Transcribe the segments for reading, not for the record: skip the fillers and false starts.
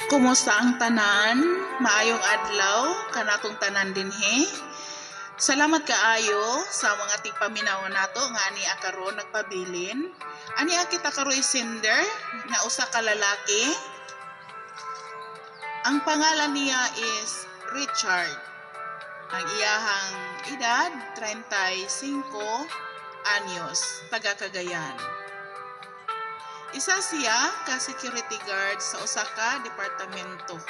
Kumusta ang tanan? Maayong adlaw kanatong tanan dinhi. Salamat kaayo sa mga tigpaminaw nato nga ani karon nagpabilin. Ani kita karoy sender na usa ka lalaki. Ang pangalan niya is Richard. Ang iyahang edad 35 anyos, taga Cagayan. Isa siya ka security guard sa usa ka departamento.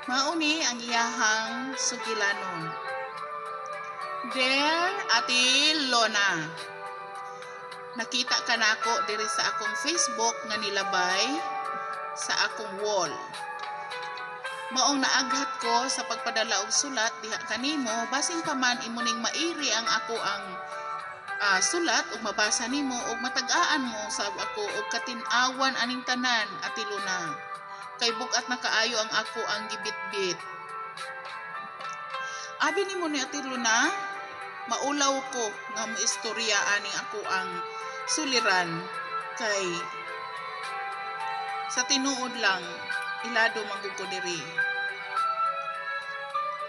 Mauni ang iyahang sugilanon. Dear Ate Lona, nakita ka nako diri sa akong Facebook nga nilabay sa akong wall. Maong naaghat ko sa pagpadala og sulat diha kanimo basin pa man imo ning mairi ang ako ang sulat ug mabasa nimo ug matag-aan mo sa ako og katin-awan aning tanan, Ate Luna. Kay bugat na kaayo ang ako ang gibitbit. Abi nimo ni Ate Luna, maulaw ko nga moistorya aning ako ang suliran kay sa tinuod lang ilado manggug ko diri.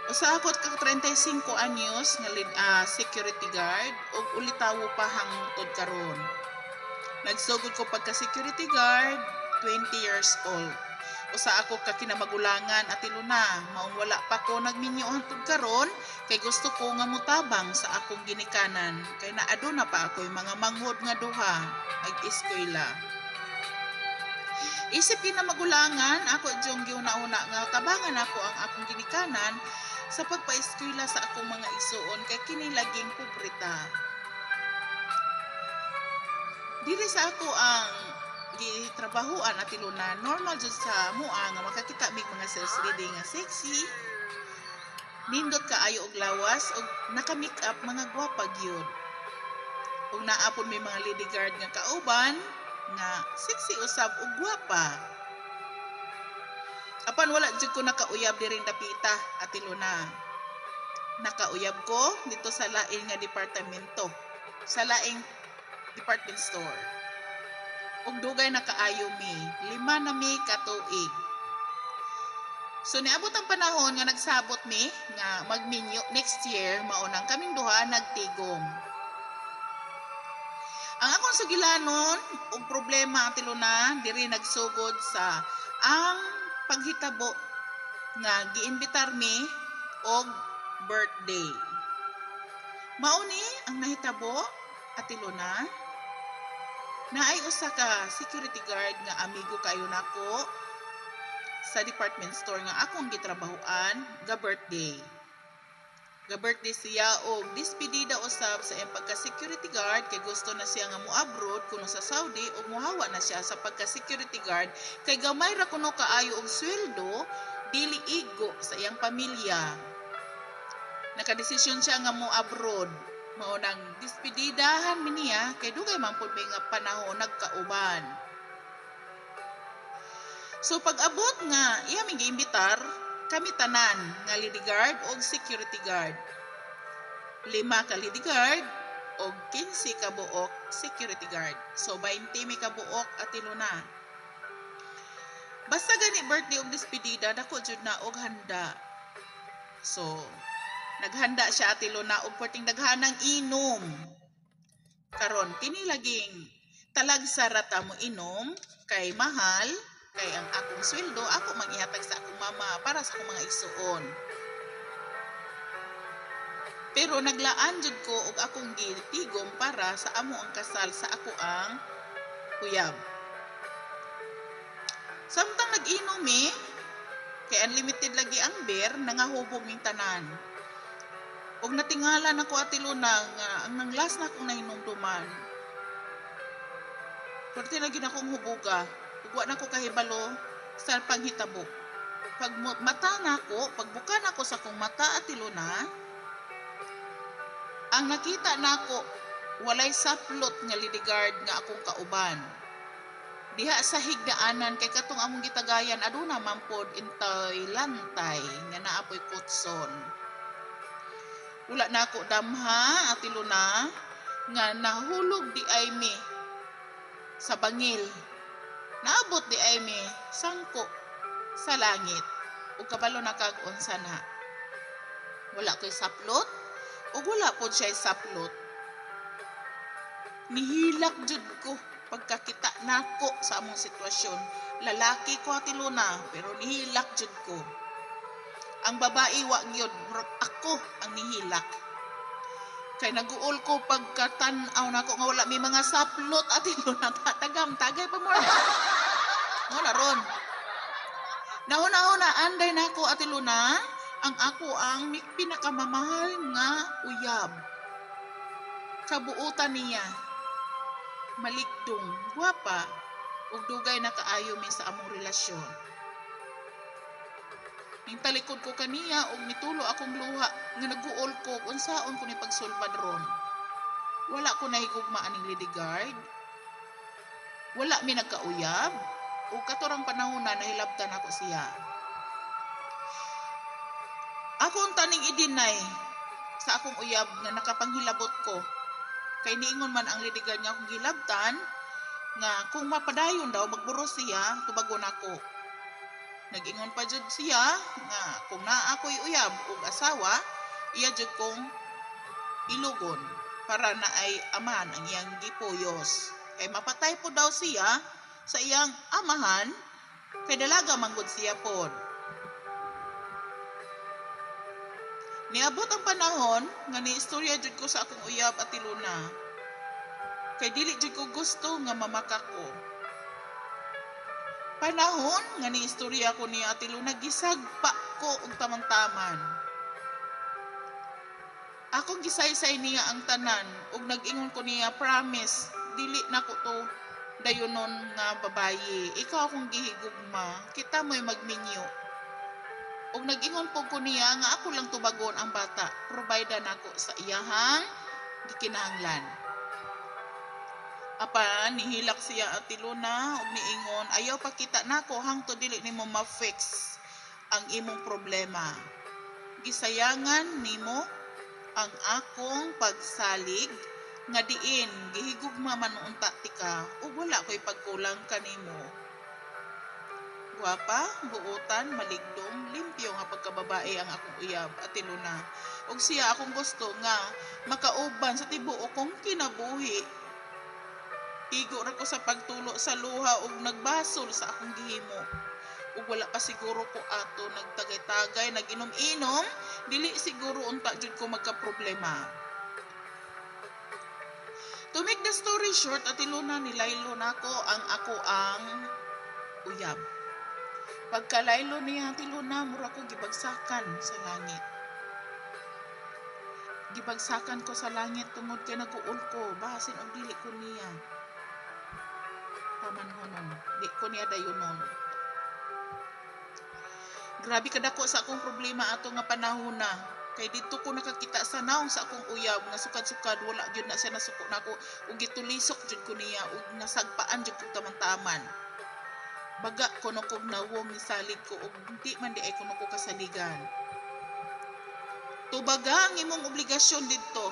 Usa ako ka 35 anyos nga security guard ug ulitawo pa hangtod karon. Nagsugod ko pagka security guard 20 years old. Usa ako ka kinamagulangan, Ate Luna, maong wala pa ko nagminyo hangtod karon kay gusto ko nga mutabang sa akong ginikanan kay naaduna pa ako'y mga manghod nga duha ag-eskwela. Isip kinamagulangan ako jung giuna-una nga tabangan ako ang akong ginikanan sa pagpaeskwela sa akong mga igsuon kay kini laging pobreta. Dili sa ako ang gitrabahoan, Ate Luna, normal jud sa mua nga makakita mig mga sales lady nga sexy, nindot kaayo og lawas ug naka-make up mga gwapa gyud. Ug naapon may mga lady guard nga kauban nga sexy usab ug gwapa. Apan wala jud ko nakauyab diri dapita, Ate Luna. Nakauyab ko dito sa laing nga departamento, sa laing department store. Ug dugay na kaayo mi, 5 na mi katuig. So niabot ang panahon nga nagsabot mi nga magminyo next year mao nang kaming duha nagtigom. Ang akong sugilanon ug problema, Ate Luna, diri nagsugod sa ang paghitabo nga giimbitar mi og birthday. Mao ni ang nahitabo, Ate Luna, naay usa ka security guard nga amigo kayo nako sa department store nga akong gitrabahoan ga birthday. Ga birthday siya og dispedida usab sa iyang pagka-security guard kay gusto na siya nga mo-abroad kuno sa Saudi ug mohawa na siya sa pagka-security guard kay gamay ra kuno kaayo og sweldo dili igo sa iyang pamilya. Nakadesisyon siya nga mo-abroad. Mao nang dispedidahan mi niya kay dugay man pud may nga panahon nagkauban. So pag-abot nga iya mi giimbitar kami tanan nga lady guard o security guard. 5 ka lady guard o 15 ka buok security guard. So 20 mi ka buok, Ate Luna. Basta gani birthday og despedida dako jud na og handa. So naghanda siya, Ate Luna, og perting daghanang inom. Karon kini laging talag sarata mo inom kay mahal. Kay ang akong sweldo, ako mag-ihatag sa akong mama para sa akong mga igsuon. Pero naglaan jud ko og akong gitigom para sa amo ang kasal sa ako ang kuyab. Samtang nag-inom kay unlimited lagi ang beer, nangahubog ming tanan. Og natingalan ako, Ate Luna, nga ang nanglas na akong nahinumduman. Pwerte na gina akong hubuga. Ugwa na ko kahibalo sa panghitabo. Pag mata na ako, pagbuka na ako sa akong mata, Ate Luna, ang nakita na ako, walay saplot nga lady guard nga akong kauban. Diha sa higdaanan kay katong among gitagayan aduna man pod intay lantay nga naapoy kutson. Wala na ako damha, Ate Luna, nga nahulog di ay mi sa bangil. Naabot di ay mi sangko sa langit ug kabalo na kag unsa na. Wala ko'y saplot ug wala pod siya saplot. Nihilak jud ko pagkakita nako sa among sitwasyon. Lalaki ko Ate Luna, pero nihilak jud ko. Ang babae wa gyud, ako ang nihilak. Kay naguol ko pagkatan-aw nako nga wala may mga saplot Ate Luna, tagay pa mo. Wala ron. Nauna-una anday nako Ate Luna, ang ako ang pinakamamahal nga uyab. Kabuutan niya, maligdong, gwapa, ug dugay na kaayo mi sa among relasyon. Ning talikod ko kaniya ug nitulo akong luha nga naguol ko unsaon ko ni pagsulbad ron. Wala ko nahigugma aning lidigard. Wala mi nagkauyab ug katurang panahon na nahilabtan ako siya. Akong taning i-deny sa akong uyab nga nakapanghilabot ko. Kay niingon man ang lidigan niya akong gilabtan nga kung mapadayon daw magburo siya tubagon ako. Nag-ingon pa jud siya nga kung naa ako'y uyab ug asawa, iya jud kong ilugon para na ay aman ang iyang gipuyos. Kay mapatay po daw siya sa iyang amahan kay dalaga manggod siya pod. Niabot ang panahon nga niistorya jud ko sa akong uyab Ate Luna. Kay dili jud ko gusto nga mamaka ko. Panahon nga niistorya ko ni Ate Luna, gisagpa ko og tamang-taman. Akong gisaysay niya ang tanan ug nag-ingon ko niya, promise, dili na ko to dayonon nga babayi. Ikaw akong gihigugma, kita mo'y magminyo. Ug nag-ingon po ko niya nga ako lang tubagon ang bata, provide nako sa iyahang gikinahanglan. Apan nihilak siya Ate Luna ug niingon ayaw pakita nako hangtod dili nimo ma-fix ang imong problema. Gisayangan nimo ang akong pagsalig nga diin gihigugma man unta tika ug wala ko'y pagkulang kanimo. Guwapa, buutan, maligdong, limpyo nga pagkababae ang akong uyab Ate Luna. Ug siya akong gusto nga makauban sa tibuok kong kinabuhi. Igo ra ko sa pagtulo sa luha ug nagbasol sa akong gihimo. Ug wala pa siguro ko ato nagtagay-tagay, naginom-inom, dili siguro unta jud ko magka-problema. To make the story short, Ate Luna, nilaylo nako ang ako ang uyab. Pagkalaylo niya Ate Luna, mura ko gibagsakan sa langit. Gibagsakan ko sa langit tungod kay naguol ko, bahasin og dili ko niya. Pamanhonon, di ko niya dayonon. Grabe kadako sa akong problema ato nga panahon na. Kay dito ko nakakita sa naong sa akong uyab nga sukad-sukad, wala gyud na siya nasuko nako ug gitulisok jud ko niya ug nasagpaan jud ko taman-taman. Baga kuno kog nawong ni salig ko ug hindi man di ay kuno ko kasaligan. Tubaga ang imong obligasyon didto.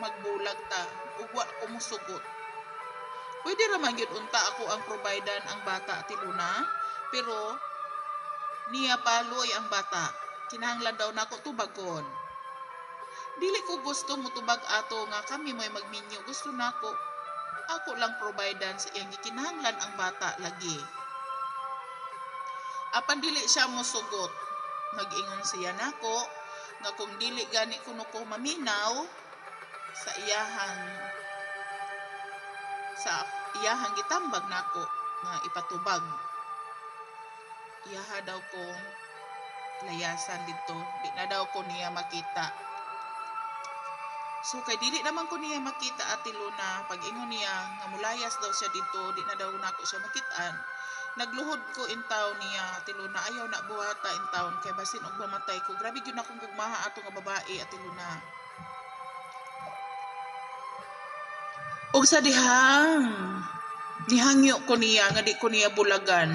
Magbulag ta ug wa ko mosugot. Pwede ra man gyud unta ako ang providean ang bata Ate Luna, pero niya paloy ang bata. Kinahanglan daw nako tubagon. Dili ko gusto mo tubag ato nga kami mo'y magminyo. Gusto nako ako lang providean sa iyang gikinahanglan ang bata lagi. Apan dili siya mosugot. Mag-ingon siya nako nga kung dili gani kuno ko maminaw sa iyahang gitambag nako nga ipatubag. Iyaha daw ko layasan dito, di na daw ko niya makita. So kay dili naman ko niya makita Ate Luna, pag ingon niya nga mulayas daw siya dito, di na daw nako siya makitaan. Nagluhod ko in town niya Ate Luna, ayaw na buhata in town kay basin og mamatay ko. Grabe gyud akong gugmaha ato nga babae Ate Luna. Og sa dihang nihangyo ko niya nga di ko niya bulagan.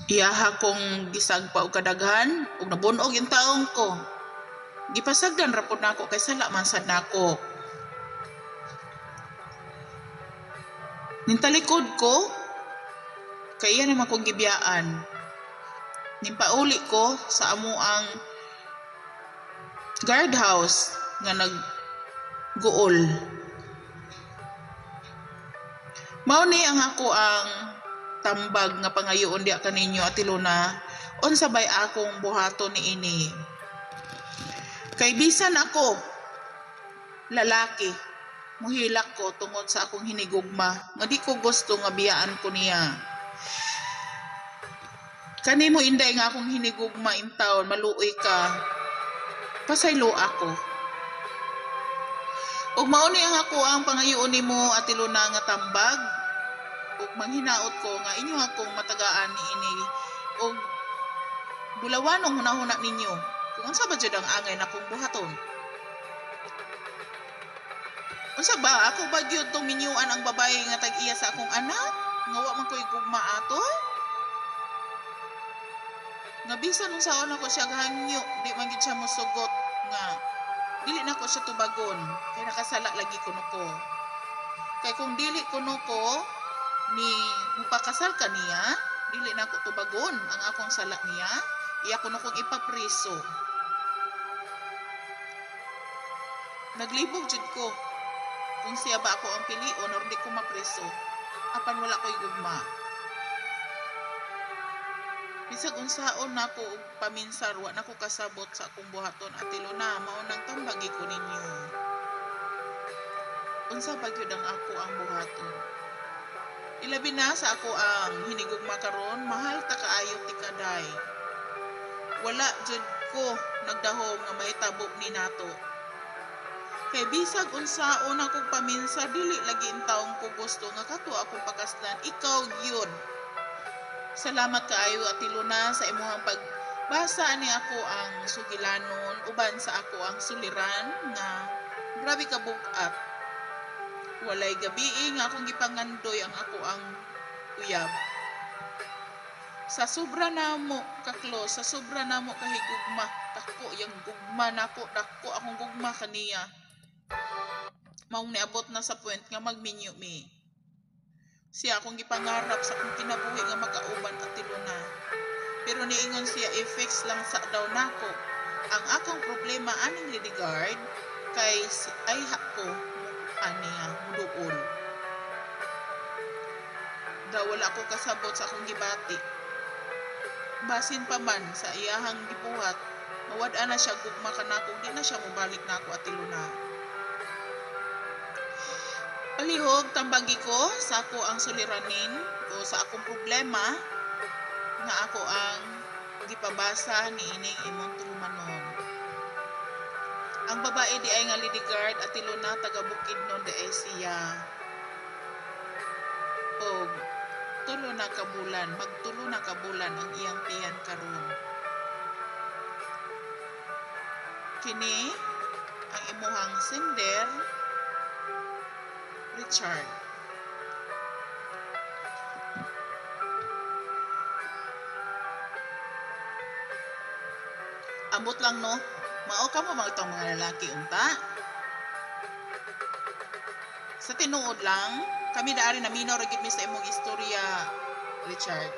Iyaha kong gisagpa og kadaghan ug nabunog yung taong ko. Gipasagdan ra pud nako kay sala man sad nako. Nintalikod ko, kaya naman kong gibiyaan. Nimpauli ko sa amo ang guardhouse nga nagguol. Mao ni ang ako ang tambag nga pangayoon diya kaninyo at iluna, unsa bay akong buhaton ni ini. Kay bisan ako, lalaki, muhilak ko tungod sa akong hinigugma, nga di ko gusto nga biyaan ko niya. Kanimo inday nga akong hinigugma in taon, maluoy ka, pasaylo ako. Ug mao ni ang ako ang pangayoon nimo at iluna nga tambag, ug manghinaot ko nga inyo akong matagaan ni ini, ug bulawanong hunahuna ninyo, kung unsa ba jud ang angay na akong buhaton. Unsa ba ako ba gyud tong minyuan ang babae nga tag-iya sa akong anak? Nga wa man ko'y gugma ato? Nga bisan unsaon ako siya gahangyo, di man gyud siya mosugot nga dili na ko siya tubagon, kay nakasala lagi kuno ko. Kay kung dili kuno ko ni mupakasal kaniya, dili na ko tubagon ang akong sala niya, iya kuno kong ipapriso. Naglibog jud ko kung siya ba ako ang pilion or di ko mapriso, apan wala ko'y gugma. Bisag unsaon nako og paminsar, wa nako kasabot sa akong buhaton at iluna, mao nang tambagi ko ninyo. Unsa ba gyud ang ako ang buhaton? Ilabi na sa ako ang hinigugma karon, mahal ta kaayo ti kaday. Wala jud ko nagdahom nga mahitabo ni nato. Kay bisag unsaon akong paminsar, dili lagi in taong ko gusto nga kato akong pakaslan, ikaw gyud. Salamat kaayo at iluna sa imuhang pagbasa ni ako ang sugilanon uban sa ako ang suliran nga grabe ka bugat. Walay gabi nga akong gipangandoy ang ako ang uyab. Sa sobra namo kaklo, sa sobra namo kahigugma, dako yang gugma nako, dako akong gugma kaniya. Maong niabot na sa point nga magminyo mi. Siya akong gipangarap sa akong kinabuhi nga makauban at iluna. Pero niingon siya i-fix lang sa daw nako ang akong problema aning lidigard kay ay hako aniya muduol. Daw wala ko kasabot sa akong gibati. Basin pa man sa iyahang gibuhat, mawad-an na siya gugma kanako, di na siya mobalik nako at iluna. Palihog tambagi ko sa ako ang suliranin o sa akong problema nga ako ang gipabasa ni ining imong tulumanon. Ang babae di ay nga lidigard at iluna taga Bukidnon de siya. O magtulo na kabulan ang iyang tiyan karon. Kini ang imuhang sender Richard. Ambot lang no, mao ka mo mga mga lalaki unta. Sa tinuod lang, kami daari na minaw ra gid mi sa imong istorya, Richard.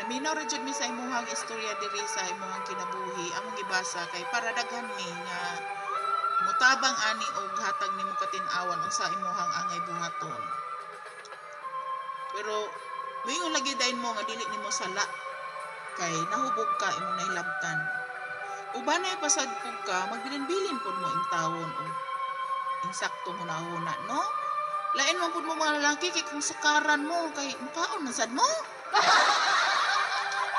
Naminaw ra jud mi sa imong istorya diri sa imong kinabuhi, among gibasa kay para daghan mi nga mutabang ani og hatag nimo katin-awan unsa imong angay buhaton. Pero moingon lagi dayon mo nga dili nimo sala kay nahubog ka imong nahilabtan. Ubanay pasad pug ka, magbilin-bilin pud mo ing tawon o insakto hunahuna, no? Lain man pud mo mga lalaki kay kung sukaran mo kay mukaon man sad mo.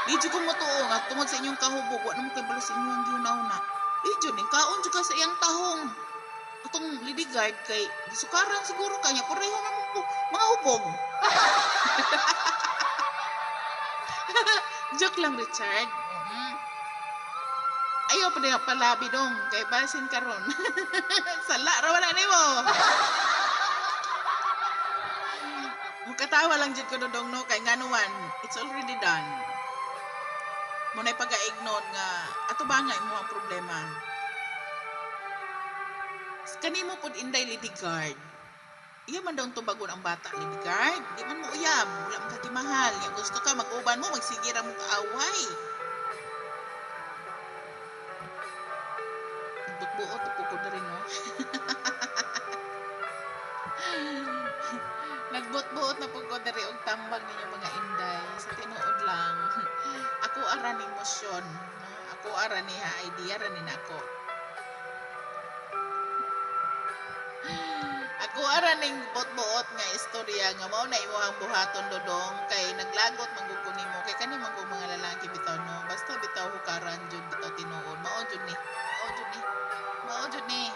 Di ko mo tuo nga tungod sa inyong kahubog wa namo kay balos inyong gihunahuna. Di ning kaon jud ka sa iyang tahong. Atong lidigard kay sukaran siguro kanya pareho man mo mga hubog. Joke lang, Richard. Ayaw pa niya palabi dong. Kay basin karon. Sala, ra wala nimo. Mukatawa lang jud ko dong no. Kay nganuan, it's already done. Muna'y pag-ignon nga, ato ba nga imo ang problema? Kanimo pud inday lidigard. iya man daw tubagon ang bata lifeguard. Di man mo uyab, wala man kagimahal. Nya gusto ka mag-uban mo, magsigira mo kaaway. Nagbutbuot na po na rin, no? Nagbutbuot na po ko na rin og tambag ninyo mga inday. Sa tinuod lang. Ako ara ni emosyon. No? Ako ara ni ha idea ra ni nako. Ako ara ning bot-buot nga istorya nga mao na imong buhaton dodong kay naglagot manggug ko nimo kay kani manggug mga lalaki bitaw no basta bitaw hukaran jud bitaw tinuod mao jud ni mao jud ni mao jud ni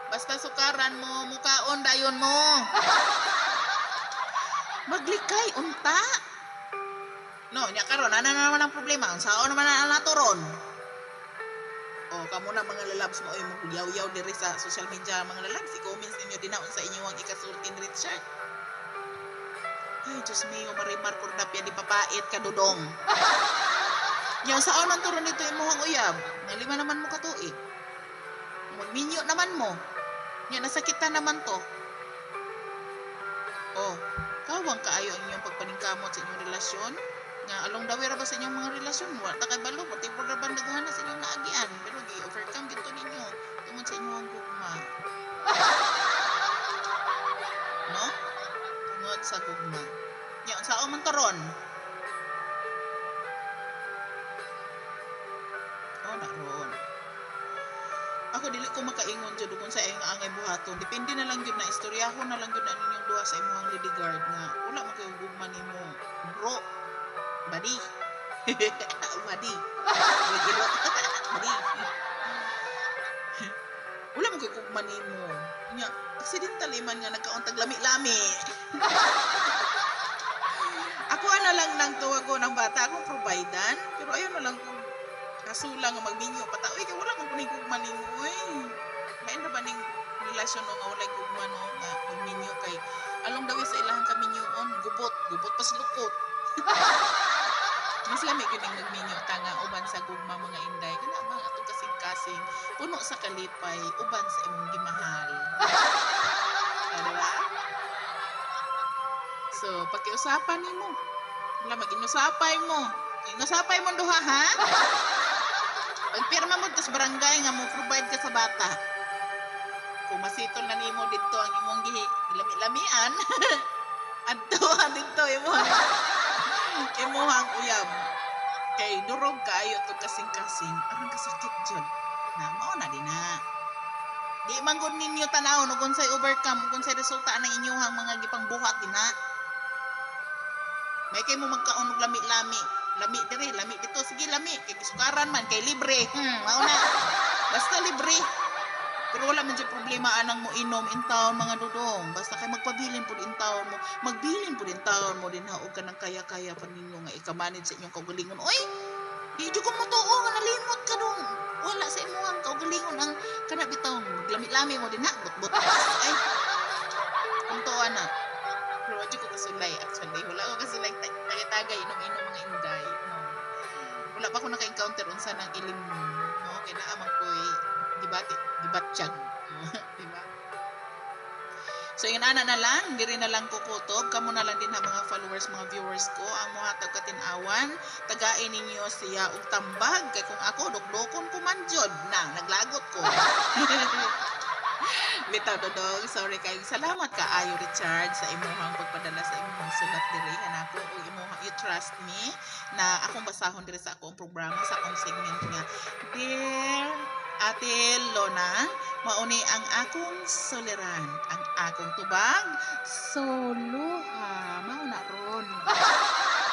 basta sukaran mo mukaon dayon mo maglikay unta no nya karon ana na naman ang problema unsaon naman ang naturon. Oh, kamo na mga lalabs mo ay magyaw-yaw diri sa social media mga lalabs, i-comments ninyo dinaon sa inyong ikasultin Richard. Ay, Diyos mio, marimar kordapya di papait kadudong. Nya saan man turon nito imong uyab? Nga lima naman mo katuig. Magminyo naman mo. Nya nasakitan naman to. Oh, kawang kaayo ang inyong pagpaningkamot sa inyong relasyon. Nga along the way ra ba sa inyong mga relasyon wa ta kay balo pati po ra bandaguhan na sa inyong naagian pero gi-overcome dito ninyo tungod sa inyong gugma. No? Tungod sa gugma. Nya unsa man toron? Oh, naron. Ako dili ko makaingon jud kung sa iyong angay buhaton. Depende na lang jud na istoryahon na lang jud na ninyong duha sa imong lady guard nga wala man kayo gugma nimo. Bro, Badi. Badi. Badi. Badi. Wala mo kay kugman nimo. Nya, accidental man nga nagkaon lami-lami. Ako ana lang nang tuwa ko ng bata akong providean, pero ayon na lang ko kasula nga magminyo pata. Uy, kay wala man kuning kugman nimo, oy. Lain ra ba ning relasyon no nga wala kugman no nga magminyo kay along daw sa ilahang kaminyoon, gubot pas lukot. Mas lami gyud ning magminyo tanga uban sa gugma mga inday kana mga atong kasing-kasing puno sa kalipay uban sa imong gimahal. Diba? So, pakiusapan nimo. Wala mag-inusapay mo. Inusapay mo duha ha? Pagpirma mo tas barangay nga mo provide ka sa bata. Kung masitol na nimo dito ang imong lami-lamian, adto dito imong imuhang uyab kay durog kaayo to kasing-kasing aron kasakit jud na mao na din na di man gud ninyo tanaw no kung say overcome kung say resulta ng inyong mga gipangbuhat din na may kay mo magkaon og lami diri lami dito sige lami kay sukaran man kay libre mao na basta libre. Pero wala man dyan problema anang mo inom in town mga dudong. Basta kay magpabilin po din taon mo. Magbilin po din taon mo din haog ka ng kaya-kaya pa ninyo nga ikamanid sa inyong kaugalingon. Oy! Di ko mo tuo nga nalimot ka dong. Wala sa inyong kaugalingon ang kanabitaw mo. Maglami-lami mo din ha. But ay. Kuntuan na. Pero wala ko kasulay actually. Wala ko kasulay tagay-tagay inom-inom mga inday. No. Wala pa ako naka-encounter unsa ng ilim mo. No? Kaya naamang ko'y gibatsyag. Diba? So, yun ana na lang, diri na lang kukutob, kamo na lang din ha mga followers, mga viewers ko, ang muhatag katinawan, tagain ninyo siya og tambag, kay kung ako, dukdukon ko man jud na, naglagot ko. Bitaw dodong, sorry kayo. Salamat ka, Ayo Richard, sa imuhang pagpadala sa imuhang sulat diri, hanako, o imuhang, you trust me, na akong basahon diri sa akong programa, sa akong segment nga, Dear Ate Lona, mauni ang akong soliran, ang akong tubag, soluha, mauna ron.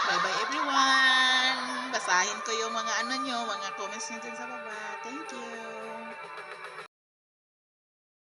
Bye-bye everyone! Basahin ko yung mga ano nyo, mga comments nyo dyan sa baba. Thank you!